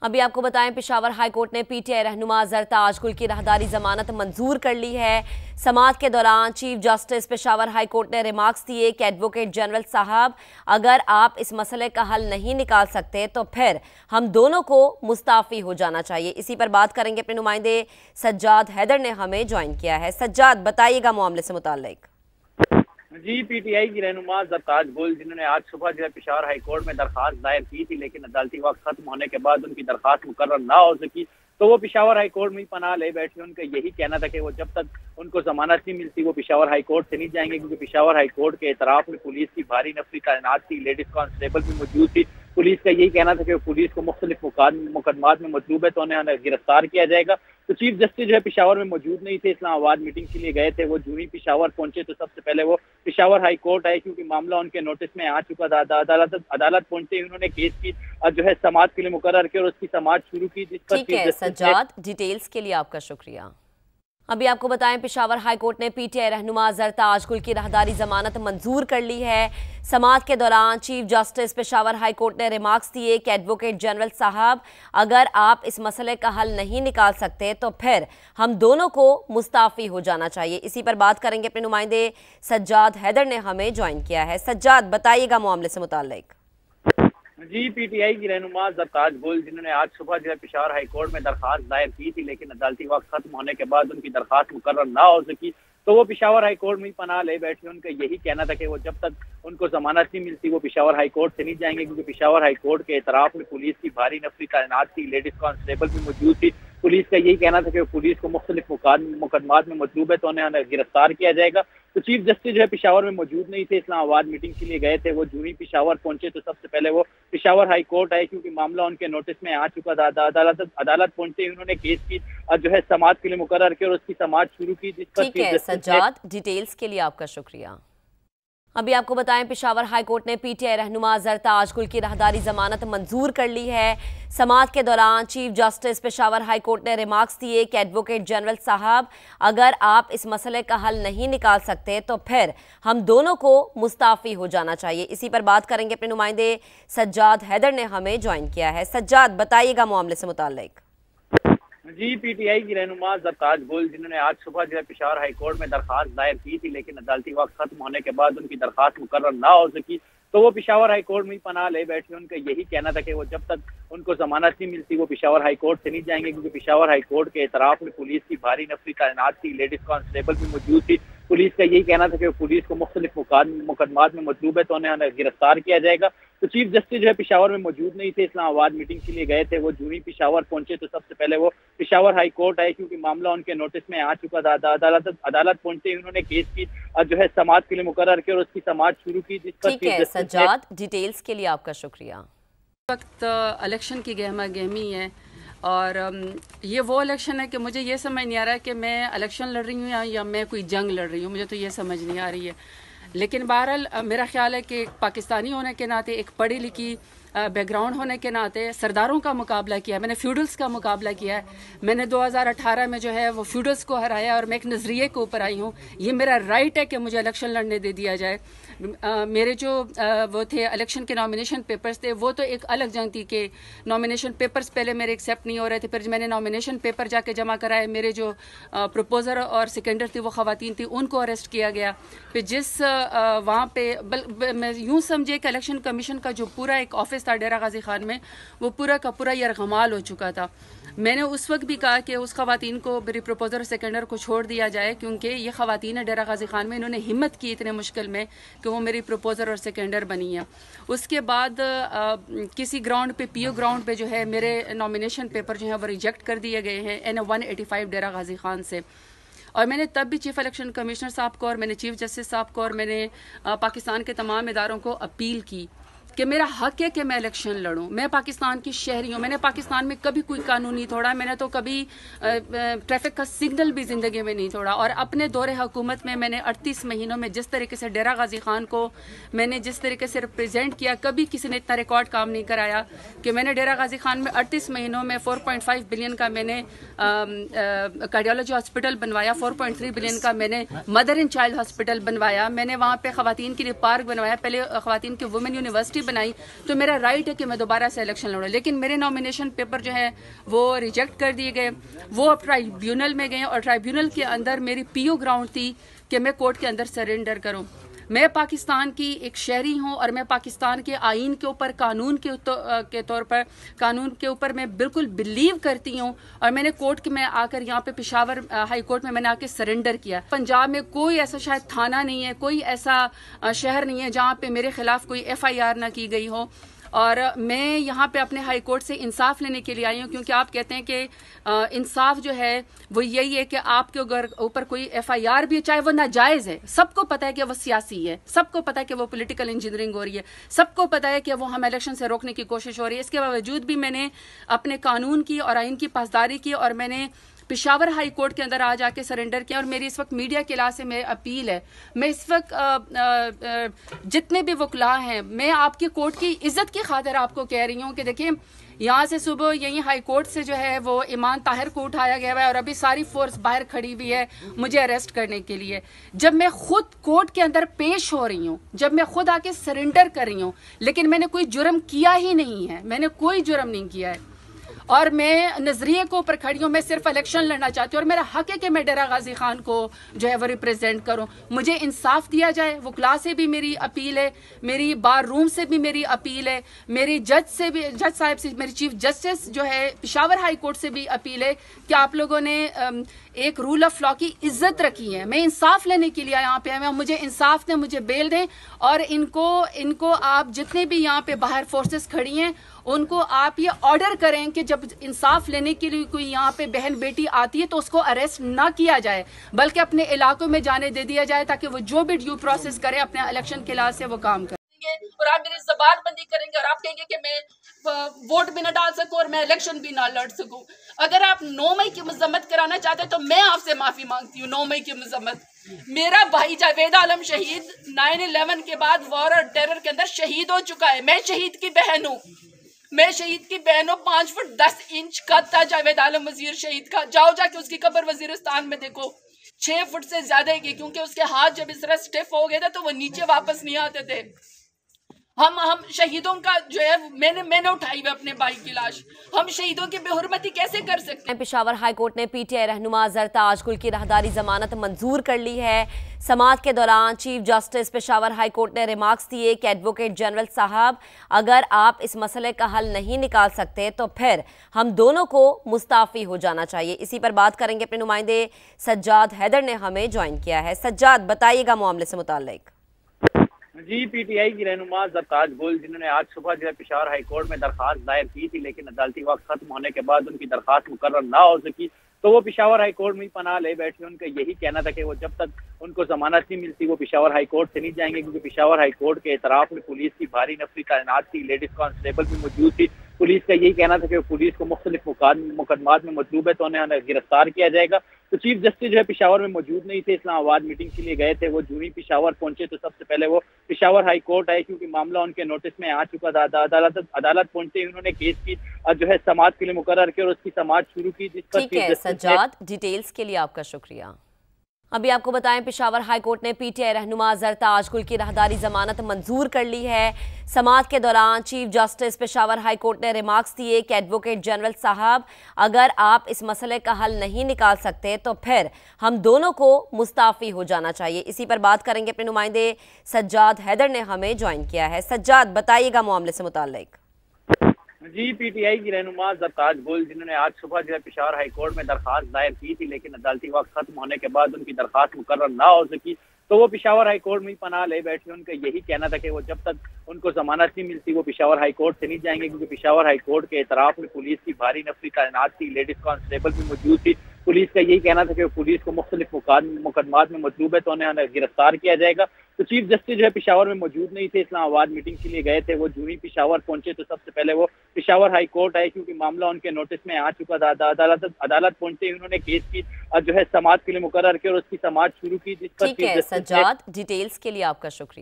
अभी आपको बताएं, पेशावर हाईकोर्ट ने पीटीआई रहनुमा जरताज गुल की राहदारी जमानत मंजूर कर ली है। समाअत के दौरान चीफ जस्टिस पेशावर हाईकोर्ट ने रिमार्क्स दिए कि एडवोकेट जनरल साहब, अगर आप इस मसले का हल नहीं निकाल सकते तो फिर हम दोनों को मुस्ताफी हो जाना चाहिए। इसी पर बात करेंगे, अपने नुमाइंदे सज्जाद हैदर ने हमें ज्वाइन किया है। सज्जाद, बताइएगा मामले से मुताल्लिक। जी, पीटीआई की रहनुमा जरताज गुल, जिन्होंने आज सुबह जो है पेशावर हाईकोर्ट में दरखास्त दायर की थी, लेकिन अदालती वक्त खत्म होने के बाद उनकी दरखास्त मुकर्रर ना हो सकी, तो वो पेशावर हाईकोर्ट में पनाह ले बैठे। उनका यही कहना था कि वो जब तक उनको जमानत नहीं मिलती वो पेशावर हाईकोर्ट से नहीं जाएंगे, क्योंकि पेशावर हाईकोर्ट के एतराफ में पुलिस की भारी नफरी तैनात थी, लेडीज कांस्टेबल भी मौजूद थी। पुलिस का यही कहना था कि पुलिस को मुख्तलिफ मुकदमात में मतलूब है तो उन्हें गिरफ्तार किया जाएगा। तो चीफ जस्टिस जो है पेशावर में मौजूद नहीं थे, इस्लामाबाद मीटिंग के लिए गए थे। वो जूही पेशावर पहुंचे तो सबसे पहले वो पेशावर हाई कोर्ट आए, क्योंकि मामला उनके नोटिस में आ चुका था। अदालत पहुंचते ही उन्होंने केस की जो है समाअत के लिए मुकर्रर की और उसकी समाअत शुरू की। ठीक है सज्जाद, डिटेल्स के लिए आपका शुक्रिया। अभी आपको बताएं, पेशावर हाईकोर्ट ने पीटीआई रहनुमा जरताज गुल की राहदारी जमानत मंजूर कर ली है। समाअत के दौरान चीफ जस्टिस पेशावर हाईकोर्ट ने रिमार्क्स दिए कि एडवोकेट जनरल साहब, अगर आप इस मसले का हल नहीं निकाल सकते तो फिर हम दोनों को मुस्ताफी हो जाना चाहिए। इसी पर बात करेंगे, अपने नुमाइंदे सज्जाद हैदर ने हमें ज्वाइन किया है। सज्जाद, बताइएगा मामले से मुताल्लिक। जी, पीटीआई की रहनुमा जरताज गुल, जिन्होंने आज सुबह जो है पेशावर हाईकोर्ट में दरखास्त दायर की थी, लेकिन अदालती वक्त खत्म होने के बाद उनकी दरखास्त मुकर्रर ना हो सकी, तो वो पेशावर हाईकोर्ट में पनाह ले बैठे। उनका यही कहना था कि वो जब तक उनको जमानत नहीं मिलती वो पेशावर हाईकोर्ट से नहीं जाएंगे, क्योंकि पेशावर हाईकोर्ट के एतराफ में पुलिस की भारी नफरी तैनात थी, लेडीज कांस्टेबल भी मौजूद थी। पुलिस का यही कहना था कि पुलिस को मुख्तलिफ मुकदमात में मतलूब है तो उन्हें गिरफ्तार किया जाएगा। तो चीफ जस्टिस जो है पेशावर में मौजूद नहीं थे, इस्लामाबाद मीटिंग के लिए गए थे। वो जूही पेशावर पहुंचे तो सबसे पहले वो पेशावर हाई कोर्ट आए, क्योंकि मामला उनके नोटिस में आ चुका था। अदालत पहुंचते ही उन्होंने केस की जो है समाअत के लिए मुकर्रर की और उसकी समाअत शुरू की। ठीक है सज्जाद, डिटेल्स के लिए आपका शुक्रिया। अभी आपको बताएं, पेशावर हाईकोर्ट ने पीटीआई रहनुमा जरताज गुल की राहदारी जमानत मंजूर कर ली है। समाअत के दौरान चीफ जस्टिस पेशावर हाईकोर्ट ने रिमार्क्स दिए कि एडवोकेट जनरल साहब, अगर आप इस मसले का हल नहीं निकाल सकते तो फिर हम दोनों को मुस्ताफी हो जाना चाहिए। इसी पर बात करेंगे, अपने नुमाइंदे सज्जाद हैदर ने हमें ज्वाइन किया है। सज्जाद, बताइएगा मामले से मुताल्लिक। जी, पीटीआई की रहनुमा जरताज गुल, जिन्होंने आज सुबह जो है पेशावर हाईकोर्ट में दरखास्त दायर की थी, लेकिन अदालती वक्त खत्म होने के बाद उनकी दरखास्त मुकर्रर ना हो सकी, तो वो पेशावर हाईकोर्ट में पनाह ले बैठे। उनका यही कहना था कि वो जब तक उनको जमानत नहीं मिलती वो पेशावर हाईकोर्ट से नहीं जाएंगे, क्योंकि पेशावर हाईकोर्ट के एतराफ में पुलिस की भारी नफरी तैनात थी, लेडीज कांस्टेबल भी मौजूद थी। पुलिस का यही कहना था कि पुलिस को मुख्तलिफ मुकदमात में मतलूब है तो उन्हें गिरफ्तार किया जाएगा। तो चीफ जस्टिस जो है पेशावर में मौजूद नहीं थे, इस्लामाबाद मीटिंग के लिए गए थे। वो जूही पेशावर पहुंचे तो सबसे पहले वो पेशावर हाई कोर्ट आए, क्योंकि मामला उनके नोटिस में आ चुका था। अदालत पहुंचते ही उन्होंने केस की जो है समाअत के लिए मुकर्रर की और उसकी समाअत शुरू की। ठीक है सज्जाद, डिटेल्स के लिए आपका शुक्रिया। वक्त इलेक्शन की गहमा गहमी है और ये वो इलेक्शन है कि मुझे ये समझ नहीं आ रहा है कि मैं इलेक्शन लड़ रही हूँ या मैं कोई जंग लड़ रही हूँ, मुझे तो ये समझ नहीं आ रही है। लेकिन बहरहाल मेरा ख्याल है कि पाकिस्तानी होने के नाते, एक पढ़ी लिखी बैकग्राउंड होने के नाते सरदारों का मुकाबला किया है, मैंने फ्यूडल्स का मुकाबला किया है। मैंने 2018 में जो है वो फ्यूडल्स को हराया और मैं एक नज़रिए के ऊपर आई हूँ। ये मेरा राइट है कि मुझे इलेक्शन लड़ने दे दिया जाए। मेरे जो वो थे इलेक्शन के नॉमिनेशन पेपर्स थे, वो तो एक अलग जंग थी कि नॉमिनेशन पेपर्स पहले मेरे एक्सेप्ट नहीं हो रहे थे। फिर मैंने नॉमिनेशन पेपर जाके जमा कराए, मेरे जो प्रपोजर और सेकेंडर थी वो ख़वातीन थी, उनको अरेस्ट किया गया। फिर जिस वहाँ पे मैं यूँ समझे कि इलेक्शन कमीशन का जो पूरा एक ऑफिस था डेरा गाजी खान में, वो पूरा का पूरा यरगमाल हो चुका था। मैंने उस वक्त भी कहा कि उस ख़वातीन को, मेरी प्रपोजर और सेकेंडर को छोड़ दिया जाए, क्योंकि ये ख़वातीन डेरा गाजी खान में इन्होंने हिम्मत की इतने मुश्किल में कि वो मेरी प्रपोजर और सेकेंडर बनी है। उसके बाद किसी ग्राउंड पे, पीओ ग्राउंड पे जो है मेरे नॉमिनेशन पेपर जो है वो रिजेक्ट कर दिए गए हैं NA 185 डेरा गाजी खान से। और मैंने तब भी चीफ इलेक्शन कमिश्नर साहब को और मैंने चीफ जस्टिस साहब को और मैंने पाकिस्तान के तमाम इदारों को अपील की कि मेरा हक है कि मैं इलेक्शन लड़ूं। मैं पाकिस्तान की शहरी हूँ, मैंने पाकिस्तान में कभी कोई कानून नहीं तोड़ा, मैंने तो कभी ट्रैफिक का सिग्नल भी ज़िंदगी में नहीं तोड़ा। और अपने दौरे हुकूमत में मैंने 38 महीनों में जिस तरीके से डेरा गाजी खान को मैंने जिस तरीके से रिप्रेजेंट किया, कभी किसी ने इतना रिकॉर्ड काम नहीं कराया कि मैंने डेरा गाजी खान में 38 महीनों में 4.5 बिलियन का मैंने कार्डियोलॉजी हॉस्पिटल बनवाया, 4.3 बिलियन का मैंने मदर एंड चाइल्ड हॉस्पिटल बनवाया, मैंने वहाँ पर ख़वातीन के लिए पार्क बनवाया, पहले ख़वातीन की वुमेन यूनिवर्सिटी बनाई तो मेरा राइट है कि मैं दोबारा से इलेक्शन लड़ूं। लेकिन मेरे नॉमिनेशन पेपर जो है वो रिजेक्ट कर दिए गए, वो अब ट्राइब्यूनल में गए और ट्राइब्यूनल के अंदर मेरी पीओ ग्राउंड थी कि मैं कोर्ट के अंदर सरेंडर करूं। मैं पाकिस्तान की एक शहरी हूं और मैं पाकिस्तान के आइन के ऊपर, कानून के तौर पर, कानून के ऊपर मैं बिल्कुल बिलीव करती हूं। और मैंने कोर्ट में आकर यहाँ पे पेशावर हाई कोर्ट में मैंने आके सरेंडर किया। पंजाब में कोई ऐसा शायद थाना नहीं है, कोई ऐसा शहर नहीं है जहाँ पे मेरे खिलाफ कोई FIR ना की गई हो। और मैं यहाँ पे अपने हाई कोर्ट से इंसाफ लेने के लिए आई हूँ, क्योंकि आप कहते हैं कि इंसाफ जो है वो यही है कि आपके ऊपर कोई FIR भी है, चाहे वो नाजायज़ है। सबको पता है कि वो सियासी है, सबको पता है कि वो पॉलिटिकल इंजीनियरिंग हो रही है, सबको पता है कि वो हम इलेक्शन से रोकने की कोशिश हो रही है। इसके बावजूद भी मैंने अपने कानून की और आइन की पासदारी की और मैंने पेशावर हाई कोर्ट के अंदर आज आके सरेंडर किया। और मेरी इस वक्त मीडिया के इलाके से मेरी अपील है, मैं इस वक्त जितने भी वकला हैं, मैं आपकी कोर्ट की इज्जत की खातिर आपको कह रही हूँ कि देखिए, यहाँ से सुबह यही हाई कोर्ट से जो है वो ईमान ताहिर को उठाया गया है और अभी सारी फोर्स बाहर खड़ी हुई है मुझे अरेस्ट करने के लिए। जब मैं खुद कोर्ट के अंदर पेश हो रही हूँ, जब मैं खुद आके सरेंडर कर रही हूँ, लेकिन मैंने कोई जुर्म किया ही नहीं है, मैंने कोई जुर्म नहीं किया है और मैं नजरिए को ऊपर खड़ी हूँ। मैं सिर्फ इलेक्शन लड़ना चाहती हूँ और मेरा हक है कि मैं डेरा गाजी खान को जो है वो रिप्रेजेंट करूँ। मुझे इंसाफ दिया जाए, वकला से भी मेरी अपील है, मेरी बार रूम से भी मेरी अपील है, मेरी जज साहब से, मेरी चीफ जस्टिस जो है पेशावर हाई कोर्ट से भी अपील है कि आप लोगों ने एक रूल ऑफ लॉ की इज्जत रखी है। मैं इंसाफ लेने के लिए यहाँ पे आया हूँ, मुझे इंसाफ दें, मुझे बेल दें और इनको आप जितने भी यहाँ पे बाहर फोर्सेस खड़ी हैं उनको आप ये ऑर्डर करें कि जब इंसाफ लेने के लिए कोई यहाँ पे बहन बेटी आती है तो उसको अरेस्ट ना किया जाए, बल्कि अपने इलाकों में जाने दे दिया जाए ताकि वो जो भी ड्यू प्रोसेस करे अपने इलेक्शन के लिहाज से वो काम करे। और आप मेरी जबान बंदी करेंगे और आप कहेंगे कि मैं वोट भी ना डाल सकूं और मैं इलेक्शन भी ना लड़ सकूं। अगर आप 9 मई की मजम्मत कराना चाहते हैं तो मैं आपसे माफी मांगती हूँ। 9 मई की मजम्मत, मेरा भाई जावेद आलम शहीद 9/11 के बाद वॉर और टेरर के अंदर शहीद हो चुका है। मैं शहीद की बहन हूँ, मैं शहीद की बहन हूँ। 5 फुट 10 इंच का था जावेद आलम वजीर शहीद का। जाओ जाके उसकी कब्र वजीरिस्तान में देखो, 6 फुट से ज्यादा की, क्योंकि उसके हाथ जब इस तरह स्टिफ हो गए थे तो वो नीचे वापस नहीं आते थे। हम शहीदों का जो है मैंने उठाई हुई अपने भाई की लाश, हम शहीदों की बेहुरमती कैसे कर सकते हैं? पेशावर हाई कोर्ट ने PTI रहनुमा जरताज गुल की राहदारी जमानत मंजूर कर ली है। समाअत के दौरान chief justice Peshawar high court ने रिमार्क्स दिए कि एडवोकेट जनरल साहब, अगर आप इस मसले का हल नहीं निकाल सकते तो फिर हम दोनों को मुस्ताफी हो जाना चाहिए। इसी पर बात करेंगे, अपने नुमाइंदे सज्जाद हैदर ने हमें ज्वाइन किया है। सज्जाद, बताइएगा मामले से मुताल्लिक। जी, PTI की रहनुमा जरताज गुल, जिन्होंने आज सुबह जो है पेशावर हाई कोर्ट में दरखास्त दायर की थी, लेकिन अदालती वक्त खत्म होने के बाद उनकी दरखास्त मुकर्रर ना हो सकी तो वो पेशावर हाई कोर्ट में ही पनाह ले बैठे। उनका यही कहना था कि वो जब तक उनको जमानत नहीं मिलती वो पेशावर हाई कोर्ट से नहीं जाएंगे, क्योंकि पेशावर हाई कोर्ट के एतराफ में पुलिस की भारी नफरी तैनात थी, लेडीज कांस्टेबल भी मौजूद थी। पुलिस का यही कहना था कि पुलिस को मुख्तलिफ मुकदमात में मतलूब है तो उन्हें गिरफ्तार किया जाएगा। तो चीफ जस्टिस जो है पेशावर में मौजूद नहीं थे, इस्लामाबाद मीटिंग के लिए गए थे। वो जो ही पेशावर पहुंचे तो सबसे पहले वो पेशावर हाई कोर्ट आए, क्योंकि मामला उनके नोटिस में आ चुका था। अदालत पहुंचते ही उन्होंने केस की जो है समाअत के लिए मुकर्रर की और उसकी समाअत शुरू की। ठीक है सज्जाद, डिटेल्स के लिए आपका शुक्रिया। अभी आपको बताएं, पेशावर हाई कोर्ट ने PTI रहनुमा जरताज गुल की राहदारी जमानत मंजूर कर ली है। समाअत के दौरान chief justice Peshawar high court ने रिमार्क्स दिए कि एडवोकेट जनरल साहब, अगर आप इस मसले का हल नहीं निकाल सकते तो फिर हम दोनों को मुस्ताफी हो जाना चाहिए। इसी पर बात करेंगे, अपने नुमाइंदे सज्जाद हैदर ने हमें ज्वाइन किया है। सज्जाद, बताइएगा मामले से मुताल्लिक। जी, PTI की रहनुमा जरताज गुल, जिन्होंने आज सुबह जो है पेशावर हाई कोर्ट में दरखास्त दायर की थी, लेकिन अदालती वक्त खत्म होने के बाद उनकी दरखास्त मुकर्रर ना हो सकी तो वो पेशावर हाई कोर्ट में ही पनाह ले बैठे। उनका यही कहना था कि वो जब तक उनको जमानत नहीं मिलती वो पेशावर हाई कोर्ट से नहीं जाएंगे, क्योंकि पेशावर हाई कोर्ट के एतराफ में पुलिस की भारी नफरी तैनात थी, लेडीज कांस्टेबल भी मौजूद थी। पुलिस का यही कहना था कि पुलिस को मुख्तलिफ मुकदमात में मतलूब है तो उन्हें गिरफ्तार किया जाएगा। तो चीफ जस्टिस जो है पेशावर में मौजूद नहीं थे, इस्लामाबाद मीटिंग के लिए गए थे। वो जो ही पेशावर पहुंचे तो सबसे पहले वो पेशावर हाई कोर्ट आए, क्योंकि मामला उनके नोटिस में आ चुका था। अदालत पहुंचते ही उन्होंने केस की जो है समाअत के लिए मुकर्रर की और उसकी समाअत शुरू की। ठीक है सज्जाद, डिटेल्स के लिए आपका शुक्रिया।